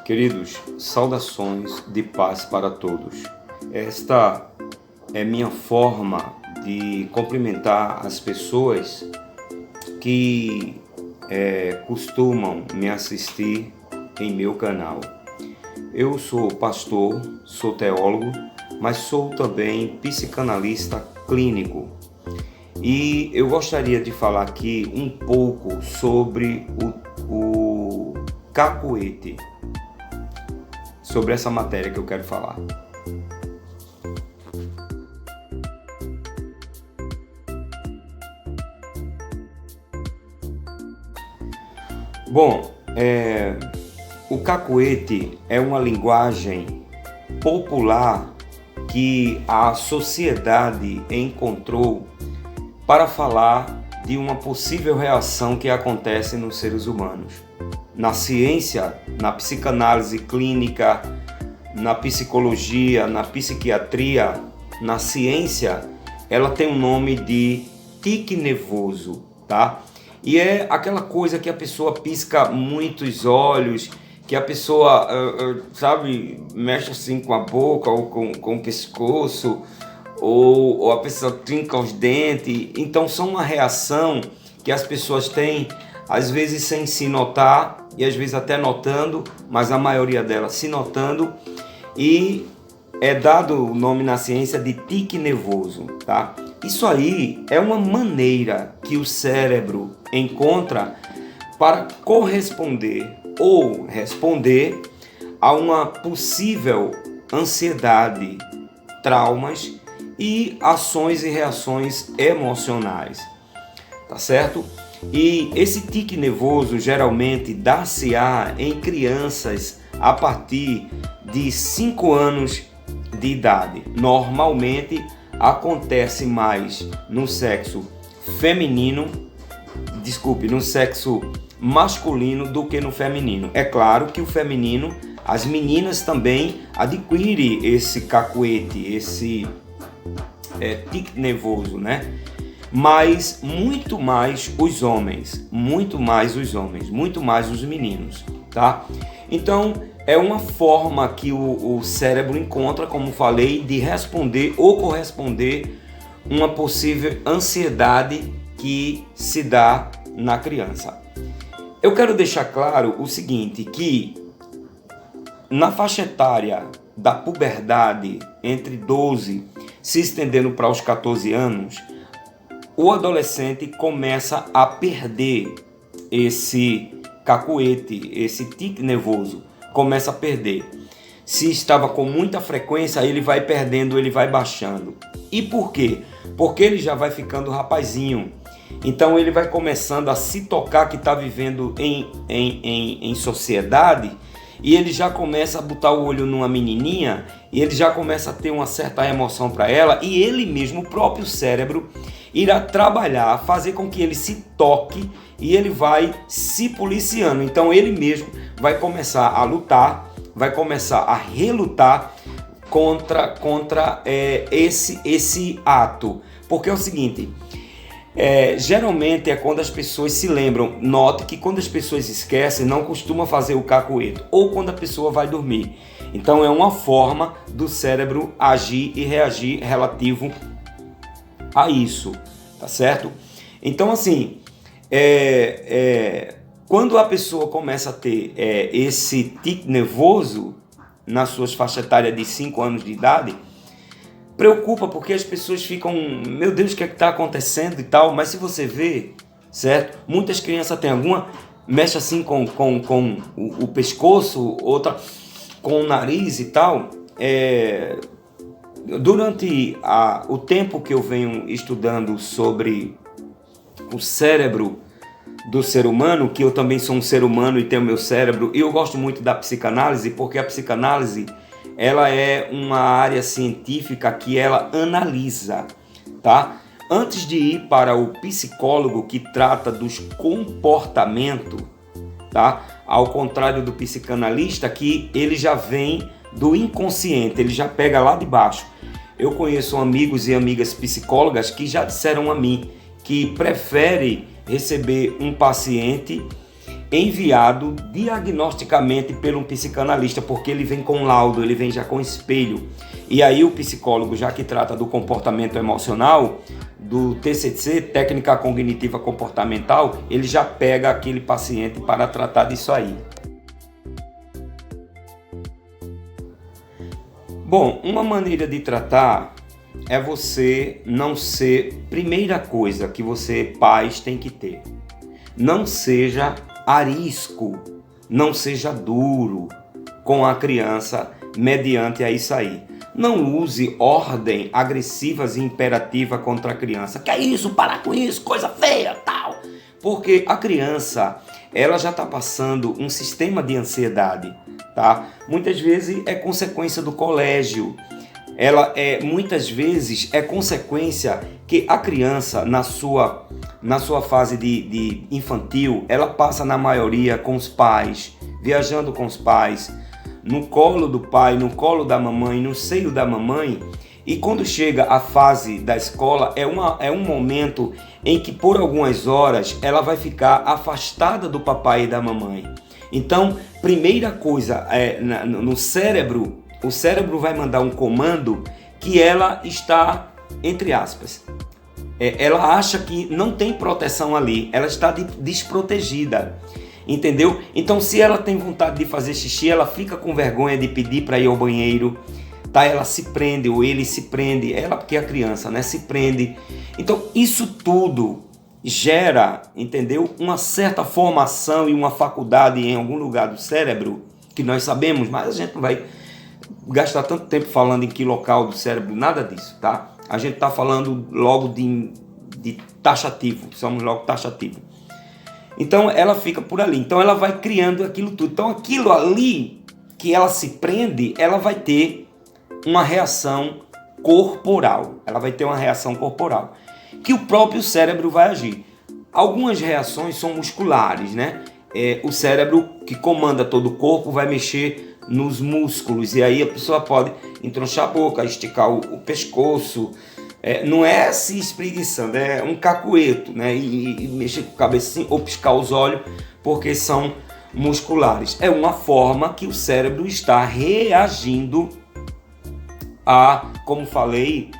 Queridos, saudações de paz para todos. Esta é minha forma de cumprimentar as pessoas que costumam me assistir em meu canal. Eu sou pastor, sou teólogo, mas sou também psicanalista clínico. E eu gostaria de falar aqui um pouco sobre o cacuete, sobre essa matéria que eu quero falar. Bom, o cacuete é uma linguagem popular que a sociedade encontrou para falar de uma possível reação que acontece nos seres humanos. Na ciência, na psicanálise clínica, na psicologia, na psiquiatria, na ciência, ela tem o nome de tique nervoso, tá? E é aquela coisa que a pessoa pisca muitos olhos, que a pessoa, mexe assim com a boca ou com o pescoço, ou a pessoa trinca os dentes. Então são uma reação que as pessoas têm, às vezes sem se notar, e às vezes até notando, mas a maioria delas se notando, e é dado o nome na ciência de tique nervoso, tá? Isso aí é uma maneira que o cérebro encontra para corresponder ou responder a uma possível ansiedade, traumas e ações e reações emocionais, tá certo? E esse tique nervoso geralmente dá-se-á em crianças a partir de 5 anos de idade. Normalmente acontece mais no sexo no sexo masculino do que no feminino. É claro que o feminino, as meninas também adquirem esse cacuete, esse tique nervoso, né? Mas muito mais os homens, muito mais os meninos, tá? Então é uma forma que o cérebro encontra, como falei, de responder ou corresponder uma possível ansiedade que se dá na criança. Eu quero deixar claro o seguinte, que na faixa etária da puberdade, entre 12 se estendendo para os 14 anos, o adolescente começa a perder esse cacuete, esse tique nervoso, começa a perder. Se estava com muita frequência, ele vai perdendo, ele vai baixando. E por quê? Porque ele já vai ficando rapazinho. Então ele vai começando a se tocar que está vivendo em sociedade, e ele já começa a botar o olho numa menininha, e ele já começa a ter uma certa emoção para ela, e ele mesmo, o próprio cérebro, irá trabalhar, fazer com que ele se toque, e ele vai se policiando. Então ele mesmo vai começar a lutar, vai começar a relutar contra esse ato. Porque é o seguinte, geralmente é quando as pessoas se lembram. Note que quando as pessoas esquecem, não costuma fazer o cacuete, ou quando a pessoa vai dormir. Então é uma forma do cérebro agir e reagir relativo a isso, tá certo? Então assim, quando a pessoa começa a ter esse tique nervoso nas suas faixas etárias de 5 anos de idade, preocupa, porque as pessoas ficam, meu Deus, o que é que está acontecendo e tal. Mas se você vê, certo? Muitas crianças têm alguma, mexe assim com o pescoço, outra com o nariz e tal. Durante o tempo que eu venho estudando sobre o cérebro do ser humano, que eu também sou um ser humano e tenho meu cérebro, e eu gosto muito da psicanálise, porque a psicanálise, ela é uma área científica que ela analisa, tá? Antes de ir para o psicólogo, que trata dos comportamentos, tá? Ao contrário do psicanalista, que ele já vem do inconsciente, ele já pega lá de baixo. Eu conheço amigos e amigas psicólogas que já disseram a mim que prefere receber um paciente enviado diagnosticamente pelo um psicanalista, porque ele vem com laudo, ele vem já com espelho. E aí o psicólogo, já que trata do comportamento emocional, do TCC, técnica cognitiva comportamental, ele já pega aquele paciente para tratar disso aí. Bom, uma maneira de tratar é você não ser, primeira coisa que você, pais, tem que ter, não seja arisco, não seja duro com a criança mediante a isso aí. Não use ordem agressivas e imperativa contra a criança. Que é isso? Para com isso, coisa feia, tal. Porque a criança, ela já está passando um sistema de ansiedade, tá? Muitas vezes é consequência do colégio. Muitas vezes é consequência que a criança, na sua fase de infantil, ela passa na maioria com os pais, viajando com os pais, no colo do pai, no colo da mamãe, no seio da mamãe. E quando chega a fase da escola, é um momento em que por algumas horas ela vai ficar afastada do papai e da mamãe. Então, primeira coisa, no cérebro, o cérebro vai mandar um comando que ela está, entre aspas, ela acha que não tem proteção ali, ela está desprotegida, entendeu? Então, se ela tem vontade de fazer xixi, ela fica com vergonha de pedir para ir ao banheiro, tá? Ela se prende, ou ele se prende, ela, porque é a criança, né, se prende. Então, isso tudo gera, entendeu? Uma certa formação e uma faculdade em algum lugar do cérebro, que nós sabemos, mas a gente não vai gastar tanto tempo falando em que local do cérebro, nada disso, tá? A gente está falando logo de taxativo, somos logo taxativo. Então ela fica por ali, então ela vai criando aquilo tudo. Então aquilo ali que ela se prende, ela vai ter uma reação corporal. Ela vai ter uma reação corporal que o próprio cérebro vai agir. Algumas reações são musculares, né? O cérebro que comanda todo o corpo vai mexer nos músculos, e aí a pessoa pode entronchar a boca, esticar o pescoço, não é se espreguiçando, é um cacueto, né? E mexer com a cabeça assim, ou piscar os olhos, porque são musculares. É uma forma que o cérebro está reagindo como falei,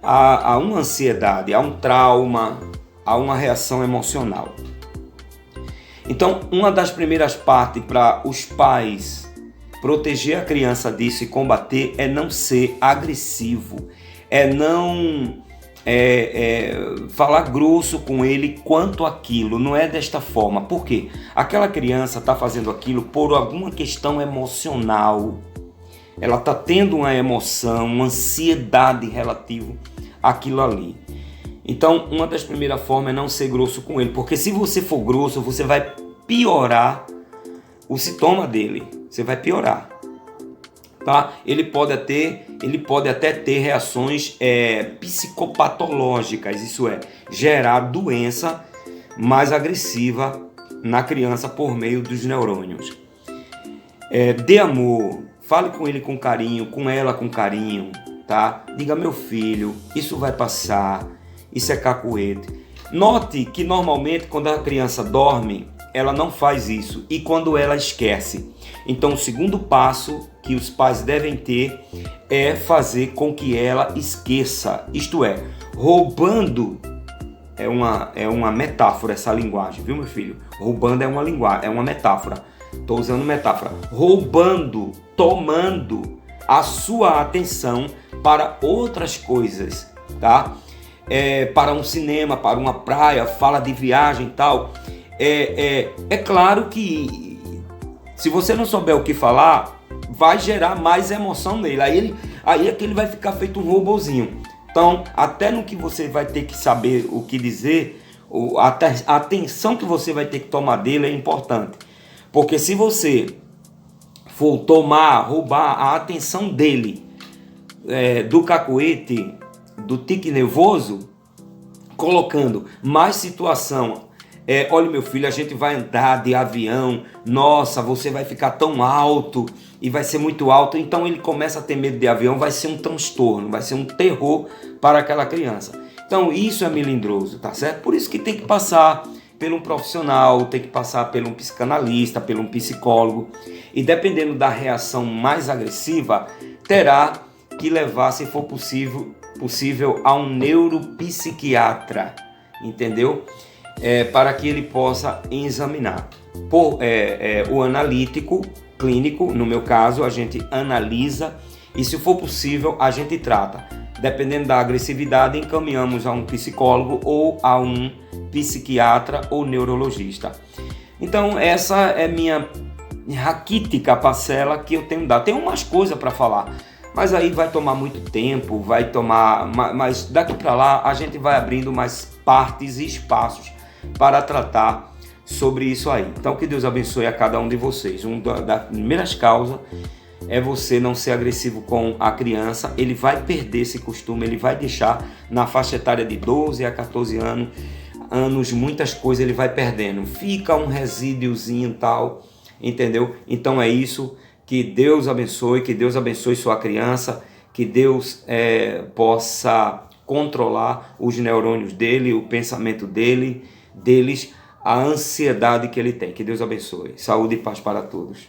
a uma ansiedade, a um trauma, a uma reação emocional. Então, uma das primeiras partes para os pais proteger a criança disso e combater é não ser agressivo, é não falar grosso com ele quanto aquilo, não é desta forma. Por quê? Aquela criança está fazendo aquilo por alguma questão emocional, ela está tendo uma emoção, uma ansiedade relativa àquilo ali. Então, uma das primeiras formas é não ser grosso com ele, porque se você for grosso, você vai piorar o sintoma dele, você vai piorar, tá? Ele pode até ter reações psicopatológicas, isso é, gerar doença mais agressiva na criança por meio dos neurônios. Dê amor, fale com ele com carinho, com ela com carinho, tá? Diga, meu filho, isso vai passar, isso é cacuete. Note que normalmente quando a criança dorme, ela não faz isso, e quando ela esquece. Então o segundo passo que os pais devem ter é fazer com que ela esqueça, isto é, roubando, é uma metáfora essa linguagem, viu, meu filho? Roubando é uma linguagem, é uma metáfora, estou usando metáfora, roubando, tomando a sua atenção para outras coisas, tá? Para um cinema, para uma praia, fala de viagem e tal. É claro que se você não souber o que falar, vai gerar mais emoção nele. Aí é que ele vai ficar feito um robozinho. Então, até no que você vai ter que saber o que dizer, a atenção que você vai ter que tomar dele é importante. Porque se você for roubar a atenção dele, do cacuete, do tique nervoso, colocando mais situação. Olha, meu filho, a gente vai andar de avião, nossa, você vai ficar tão alto e vai ser muito alto. Então ele começa a ter medo de avião, vai ser um transtorno, vai ser um terror para aquela criança. Então isso é melindroso, tá certo? Por isso que tem que passar, por um profissional, tem que passar por um psicanalista, por um psicólogo. E dependendo da reação mais agressiva, terá que levar, se for possível, a um neuropsiquiatra, entendeu? Para que ele possa examinar. O analítico clínico, no meu caso, a gente analisa e, se for possível, a gente trata. Dependendo da agressividade, encaminhamos a um psicólogo ou a um psiquiatra ou neurologista. Então, essa é minha raquítica parcela que eu tenho dado. Tem umas coisas para falar, mas aí vai tomar muito tempo, mas daqui para lá a gente vai abrindo mais partes e espaços para tratar sobre isso aí. Então, que Deus abençoe a cada um de vocês. Uma das primeiras causas é você não ser agressivo com a criança. Ele vai perder esse costume, ele vai deixar na faixa etária de 12 a 14 anos, muitas coisas ele vai perdendo. Fica um resíduozinho tal, entendeu? Então é isso. Que Deus abençoe sua criança, que Deus possa controlar os neurônios dele, o pensamento deles, a ansiedade que ele tem. Que Deus abençoe. Saúde e paz para todos.